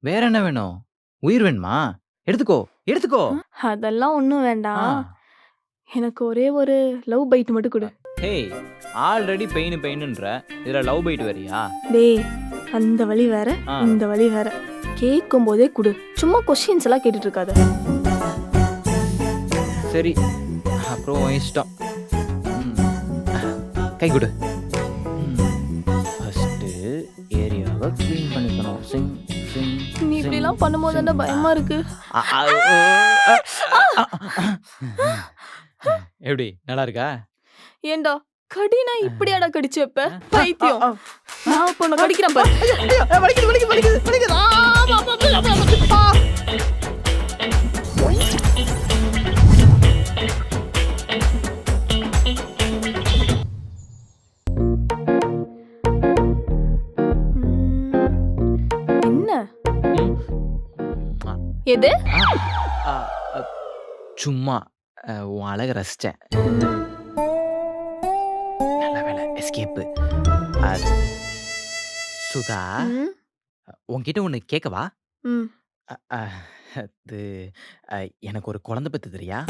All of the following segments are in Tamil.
வேற என்ன வேணும்? உயிர் வேணுமா? எடுத்துக்கோ, எடுத்துக்கோ. அதெல்லாம் ஒண்ணும் ஆ. வேண்டாம். எனக்கு ஒரே ஒரு லவ் பைட் மட்டும் கொடு. ஹேய், ஆல்ரெடி பெயினுன்ற. இதுல லவ் பைட் வேறயா? டேய், அந்த வழி வேற, ஆ. இந்த வழி வேற. கேட்கும் போதே குடு. சும்மா கொஸ்டின்ஸ் எல்லாம் கேட்டுட்டு இருக்காத. சரி, அப்புறம் உன் இஷ்டம். கை கொடு. ஃபர்ஸ்ட் ஏரியாவை க்ளீன் பண்ணிக்கணும். சிங் சிங். நீ இப்படி எல்லாம் பண்ணும்போது என்ன பயமா இருக்கு. எப்படி நல்லா இருக்கா? ஏண்டா கடினா இப்படியாடா கடிச்சு வைப்ப? பைத்தியம். நான் இப்ப உன்னை கடிக்கிறேன் பாரு. என்ன எது? சும்மா உன் அழகை ரசிச்சேன். நல்ல வேலை, எஸ்கேப்பு. சுதா, உன்கிட்ட ஒன்று கேட்கவா? அது எனக்கு ஒரு குழந்தை பெற்று தெரியா?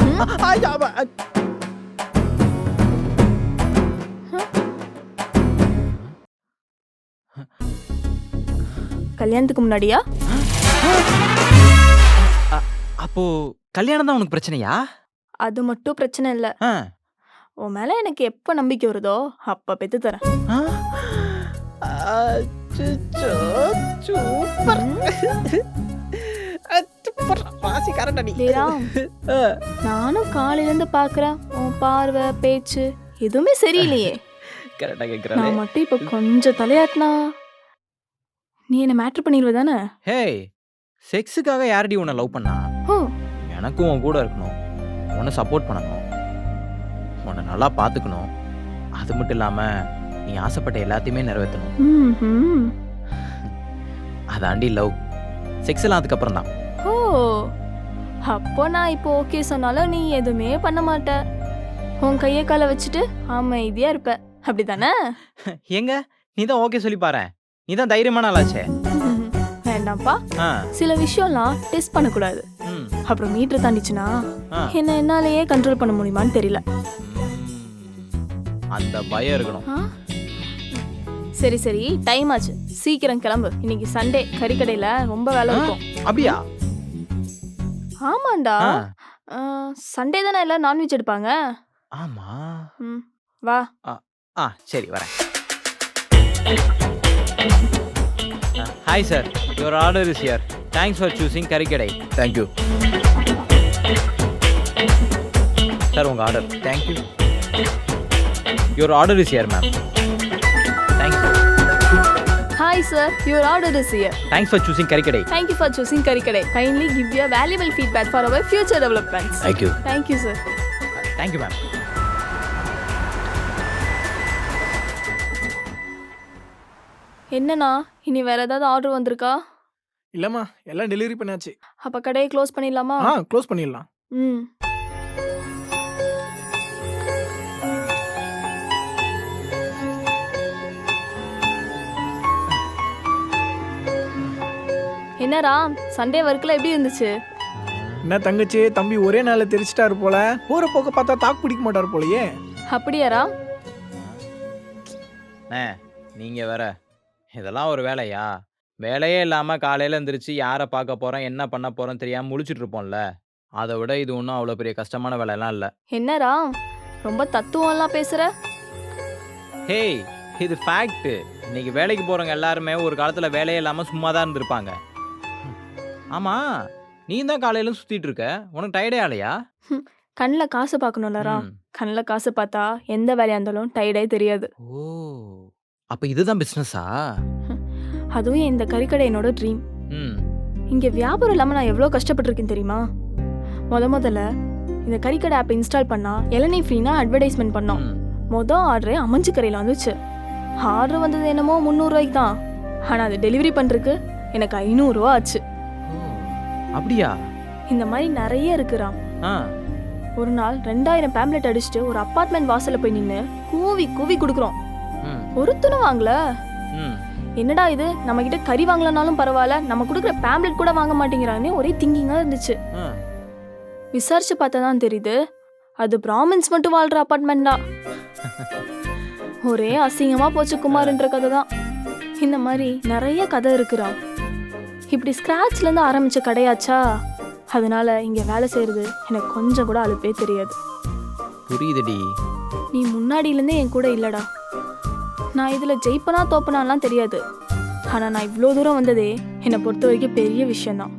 கல்யாணத்துக்கு முன்னாடியா? அப்போ கல்யாணம் தான் உனக்கு பிரச்சனையா? அது மட்டும் பிரச்சனை இல்ல. உன் மேல எனக்கு எப்ப நம்பிக்கை வருதோ அப்ப பெத்து தரேன். நானும் காலையில இருந்து பாக்குறேன். உன் பார்வை, பேச்சு எதுவுமே சரியில்லையே. கரெக்டா கேக்குறேன். நான் மட்டும் இப்ப கொஞ்சம் தலையாட்டினா நீ என்ன மேட்டர் பண்ணிடுவ தானே? ஹேய், செக்ஸுக்காக யாரடி உன்னை லவ் பண்ணா? எனக்கும் உன் கூட இருக்கணும், உன்னை சப்போர்ட் பண்ணணும், உன்னை நல்லா பார்த்துக்கணும். அது மட்டும் இல்லாம நீ ஆசைப்பட்ட எல்லாத்தையுமே நிறைவேற்றணும். அதாண்டி லவ். செக்ஸ் எல்லாம் அதுக்கப்புறம் தான். ஓ, அப்போ நான் இப்போ ஓகே சொன்னாலும் நீ எதுவுமே பண்ண மாட்ட. உன் கையை காலை வச்சுட்டு அமைதியா இருப்ப, அப்படிதானே? எங்க நீ தான் ஓகே சொல்லி பாரு. நீ தான் தைரியமான ஆளாச்சே. வேண்டாம்ப்பா, சில விஷயம்லாம் டெஸ்ட் பண்ணக்கூடாது. அப்புறம் மீட்டர் தாண்டிச்சுன்னா என்ன என்னாலேயே கண்ட்ரோல் பண்ண முடியுமான்னு தெரியல. அந்த பயம் இருக்கணும். சரி சரி, டைம் ஆச்சு, சீக்கிரம் கிளம்பு. இன்னைக்கு சண்டே, கறிக்கடையில ரொம்ப வேலை இருக்கும். அப்படியா? ஆமாண்டா, சண்டே தானே எல்லாம் நான்வெஜ் எடுப்பாங்க. ஆமா. வா. சரி வரேன். Hi sir, your order is here. Thanks for choosing Karikadai. Thank you sir, உங்கள் ஆர்டர். Thank you. Your order is here ma'am. Thanks. Hi sir, your order is here. Thanks for choosing Karikadai. Thank you for choosing Karikadai. Kindly give your valuable feedback for our future developments. Thank you. Thank you sir. Thank you ma'am. என்னண்ணா, இனி வேற ஏதாவது ஆர்டர் வந்திருக்கா? இல்லம்மா, எல்லாம் டெலிவரி பண்ணாச்சு. அப்ப கடையை க்ளோஸ் பண்ணிடலாமா? க்ளோஸ் பண்ணிடலாம். என்னடா, சண்டே ஒர்க்ல எப்படி இருந்துச்சு? என்ன தங்கச்சி, தம்பி ஒரே நாள்ல தெரிச்சிட்டாரு போல. போற போக்க பார்த்தா தாக்கு பிடிக்க மாட்டாரு போலயே. அப்படியாரா? நீங்க வேற, இதெல்லாம் ஒரு வேலையா? வேலையே இல்லாம காலையில எந்திரிச்சு யாரை பார்க்க போறோம், என்ன பண்ண போறோம் தெரியாம முழிச்சிட்டு இருப்போம்ல. அதை விட இது ஒன்றும் அவ்வளோ பெரிய கஷ்டமான வேலையெல்லாம் இல்லை. என்னடா ரொம்ப தத்துவம்லாம் பேசுற? ஹேய், இது ஃபேக்ட். இன்னைக்கு வேலைக்கு போறவங்க எல்லாருமே ஒரு காலத்துல வேலையே இல்லாம சும்மா தான் இருந்திருப்பாங்க. ஆமா, நீ தான் காலையில சுத்திட்டு இருக்க, உனக்கு டயர்டே ஆலையா? கண்ணில் காசு பார்க்கணும்லரா. கண்ணில் காசு பார்த்தா எந்த வேலையா இருந்தாலும் டயர்டே தெரியாது. ஓ, அப்ப இதுதான் பிசினஸா? அதுவும் இந்த கறிக்கடை என்னோட ட்ரீம். இங்க வியாபாரம் இல்லாம நான் எவ்வளோ கஷ்டப்பட்டிருக்கேன் தெரியுமா? முதல்ல இந்த கறிக்கடை ஆப் இன்ஸ்டால் பண்ணா இளநீ ஃப்ரீனா அட்வர்டைஸ்மெண்ட் பண்ணோம். ஆர்டரே அமைஞ்சு கரையில் வந்துச்சு. ஆர்டர் வந்தது என்னமோ 300 ரூபாய்க்கு தான். ஆனா அது டெலிவரி பண்றதுக்கு எனக்கு 500 ரூபா ஆச்சு. அப்படியா? இந்த மாதிரி நிறைய இருக்குறாம். ஒரு நாள் 2000 பேம்லெட் அடிச்சுட்டு ஒரு அப்பார்ட்மெண்ட் வாசல்ல போய் நின்று கூவி கூவி குடுக்குறோம். ஒருத்தனும் வாங்கல. என்னடா இது, நம்ம கிட்ட கறி வாங்கலனாலும் பரவாயில்ல, நம்ம கொடுக்குற பேம்லெட் கூட வாங்க மாட்டேங்கிறாங்கன்னு ஒரே திங்கிங்கா இருந்துச்சு. ஆ. விசாரிச்சு பார்த்தா தான் தெரியுது, அது பிராமின்ஸ் மட்டும் வாழ்ற அபார்ட்மெண்ட் தான். ஒரே அசிங்கமா போச்சு குமார்ன்ற கதை தான். இந்த மாதிரி நிறைய கதை இருக்குறா. இப்படி ஸ்கிராச்ல இருந்து ஆரம்பிச்ச கடையாச்சா, அதனால இங்க வேலை செய்யறது எனக்கு கொஞ்சம் கூட அலுப்பே தெரியாது. புரியுதுடி. நீ முன்னாடியிலேருந்தே என் கூட இல்லடா. நான் இதுல ஜெயிப்பனா தோப்பனாலாம் தெரியாது, ஆனா நான் இவ்வளோ தூரம் வந்ததே என்னை பொறுத்த வரைக்கும் பெரிய விஷயம்தான்.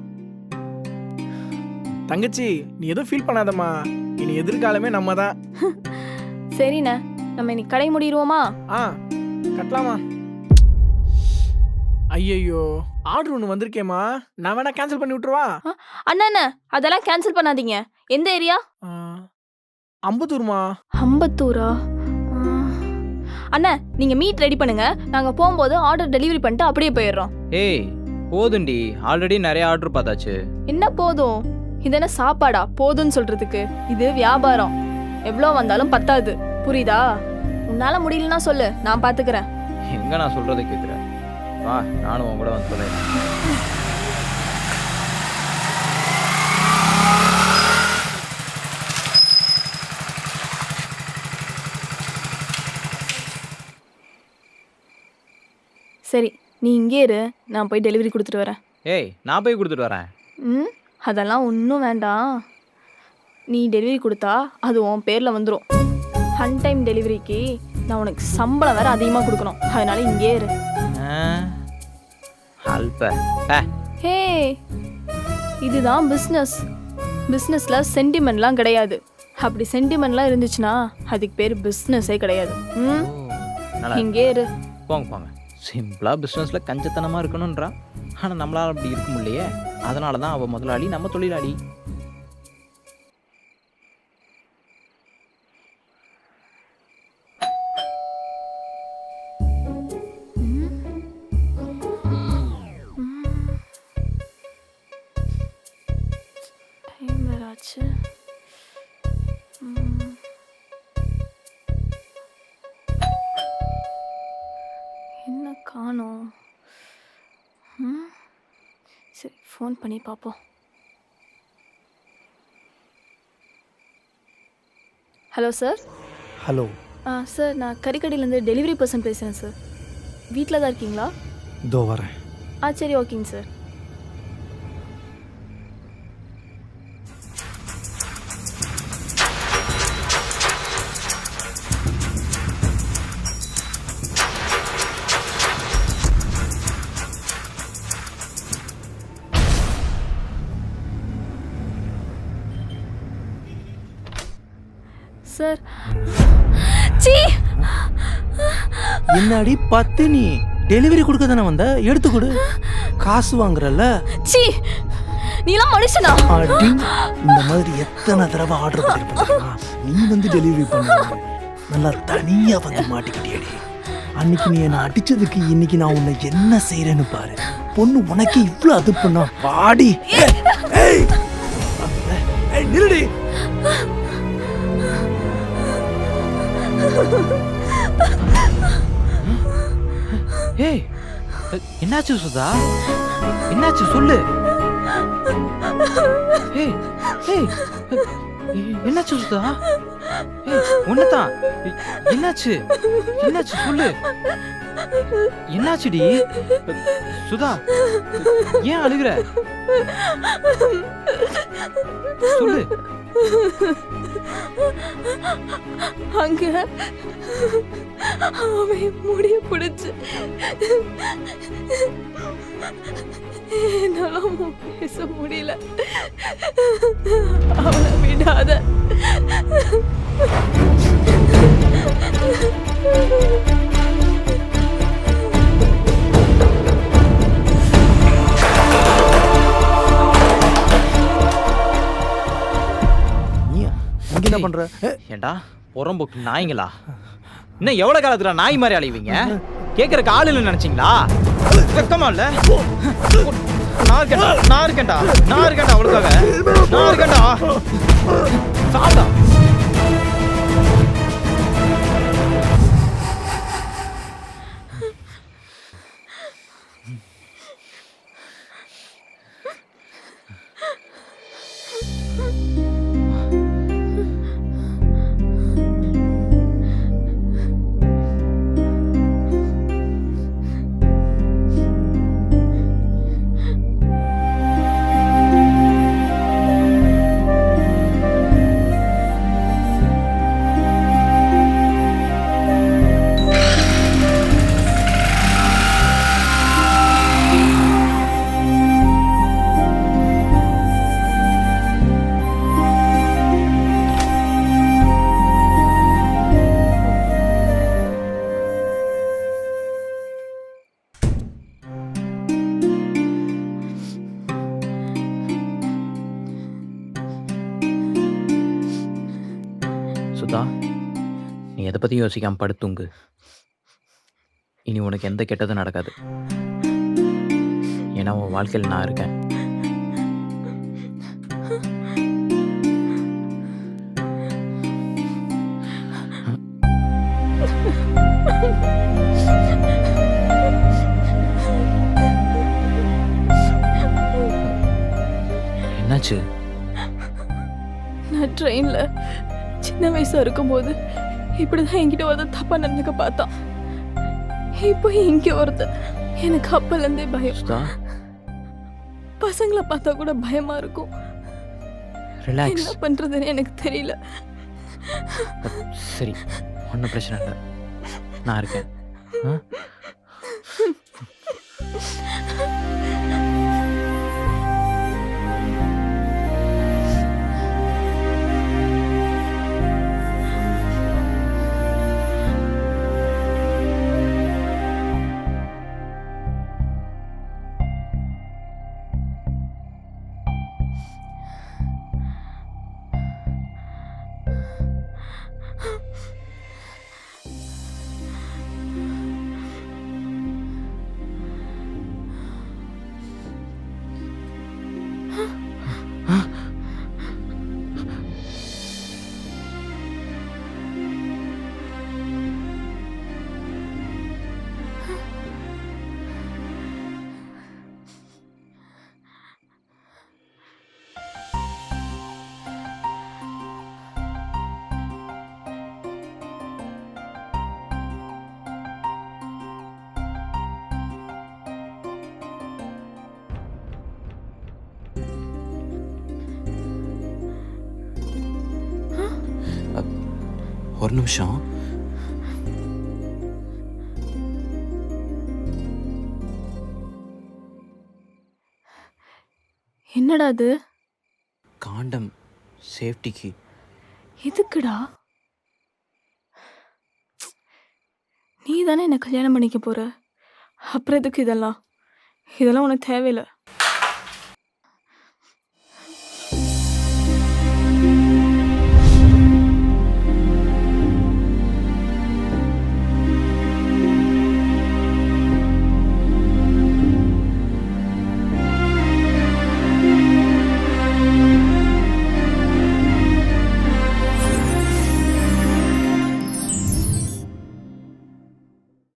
தங்கச்சி நீ எதுவும் ஃபீல் பண்ணாதம்மா, இனி எதிர்காலமே நம்ம தான். சரிண்ணே, நம்ம இன்னைக்கு கடை முடிடுவோமா? ஆ கட்டலாமா? ஐயையோ, ஆர்டர் ஒன்று வந்திருக்கேம்மா, நான் வேணா கேன்சல் பண்ணி விட்டுருவா? அண்ணா அதெல்லாம் கேன்சல் பண்ணாதீங்க. எந்த ஏரியா? அம்பத்தூர்மா. அம்பத்தூரா? அண்ணா நீங்க மீட் ரெடி பண்ணுங்க, நாங்க போகும்போது ஆர்டர் டெலிவரி பண்ணிட்டு அப்படியே போயிடுறோம். ஏய் போதுண்டி, ஆல்ரெடி நிறைய ஆர்டர் பார்த்தாச்சு. என்ன போதும்? இது என்ன சாப்பாடா போதும்னு சொல்றதுக்கு? இது வியாபாரம், எவ்வளோ வந்தாலும் பத்தாது, புரியுதா? உன்னால முடியலன்னா சொல்லு, நான் பாத்துக்கிறேன். எங்க நான் சொல்றதை கேட்குறேன், வா நானும் உன் கூட வந்து சொல்றேன். சரி நீ இங்கே இரு, நான் போய் டெலிவரி கொடுத்துட்டு வரேன். ஏய் நான் போய் கொடுத்துட்டு வரேன். அதெல்லாம் ஒன்றும் வேண்டாம். நீ டெலிவரி கொடுத்தா அது உன் பேரில் வந்துடும். அன்டைம் டெலிவரிக்கு நான் உனக்கு சம்பளம் வேறு அதிகமாக கொடுக்கணும், அதனால இங்கே இரு. ஹே, இதுதான் பிஸ்னஸ். பிஸ்னஸில் சென்டிமெண்ட்லாம் கிடையாது. அப்படி சென்டிமெண்ட்லாம் இருந்துச்சுன்னா அதுக்கு பேர் பிஸ்னஸே கிடையாது. இங்கே இரு. போங்க போங்க. சிம்பிளாக பிஸ்னஸில் கஞ்சத்தனமாக இருக்கணுன்றா, ஆனால் நம்மளால் அப்படி இருக்க முடியலையே. அதனால தான் அவள் முதலாளி, நம்ம தொழிலாளி. என்ன காணோம்? சரி ஃபோன் பண்ணி பார்ப்போம். Hello sir. ஹலோ. சார் நான் கறிக்கடையிலேருந்து டெலிவரி பர்சன் பேசுகிறேன் சார். வீட்டில் தான் இருக்கீங்களா? இதோ வரேன். சரி ஓகேங்க சார். சார் என்னடி பத்தினி, டெலிவரி கொடுக்க தானே வந்த, எடுத்து கொடு, காசு வாங்குறல்ல. நீலாம் மனுஷனா? அடி, இந்த மாதிரி எத்தனை தடவை ஆர்டர் பண்ணிருப்பேன். நீ வந்து டெலிவரி பண்ண நல்லா தனியா வந்து மாட்டிக்கிட்டியடி. அன்னைக்கு நீ என்ன அடிச்சதுக்கு இன்னைக்கு நான் உன்னை என்ன செய்யறேன்னு பாரு. பொண்ணு உனக்கு இவ்வளவு அது பண்ணா பாடி. நில்லுடி. ஏய் என்னாச்சு சுதா, என்னாச்சு சொல்லு. ஏய் ஏய் என்னாச்சு சுதா? ஏய் உன்னதான், என்னாச்சு என்னாச்சு சொல்லு. என்னாச்சுடி சுதா, ஏன் அழுகுற? சொல்லு. அங்க அவன் முடிய பிடிச்சு என்னால பேச முடியல. அவனை விடாத. என்ன பண்ற? ஏண்டா புறம்போக்கு நாய்ங்களா, இன்னும் எவ்வளவு காலத்துல நாய் மாதிரி அலைவீங்க? கேட்கறக்கு ஆள் இல்லைன்னு நினைச்சீங்களா? வெக்கமா இல்ல? நான் இருக்கேன்டா அவளுக்காக, நான் இருக்கேன்டா. சாப்பிட்டா சுதா, நீ எதை பற்றியும் யோசிக்காம படுத்துங்கு. இனி உனக்கு எந்த கெட்டதும் நடக்காது. ஏன்னா உன் வாழ்க்கையில் நான் இருக்கேன். என்னாச்சு? நான் ட்ரெயினில் சின்ன வயசா இருக்கும்போது இப்படிதான் என்கிட்ட ஒருத்தர் தப்பா நடந்துக்க பார்த்தான். இப்போ இங்கே ஒருத்தர். எனக்கு அப்பலேருந்தே பயம். சுதா, பசங்களை பார்த்தா கூட பயமா இருக்கும். ரிலாக்ஸ். என்ன பண்றதுன்னு எனக்கு தெரியல. சரி, ஒன்றும் பிரச்சனை இல்லை, நான் இருக்கேன். ஆ? ஒரு நிமிஷம். என்னடா அது? காண்டம், சேஃப்டிக்கு. எதுக்குடா? நீ தானே என்ன கல்யாணம் பண்ணிக்க போற. அப்புறம் எதுக்கு இதெல்லாம்? இதெல்லாம் உனக்கு தேவையில்லை.